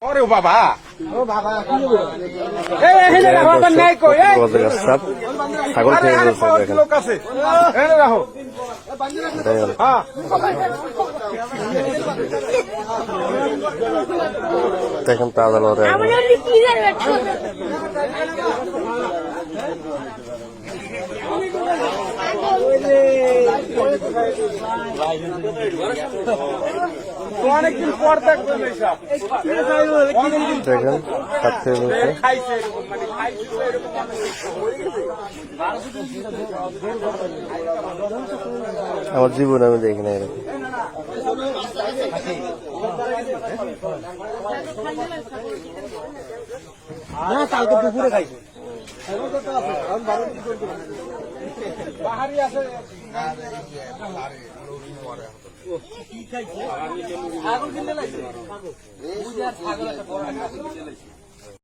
ওরে বাবা ও বাবা কি ছাগল খেয়ে ফেলছে দেখেন। লোক আছে এনে রাখো দেখেন। হ্যাঁ দেখেন তাজা লোক দেখেন। অনেকদিন পর দেখবেন এইসব দেখেন হাত খেয়ে ফেলছে। খাইছে এরকম মানে খাইছে এরকম আমার জীবনে আমি দেখি না এরকম। না কালকে দুপুরে খাইছে পাহাড়ি আছে কি খাইছে ছাগল কিনতে লাগছে ছাগল একটা বড় একটা কিনতে লাগছে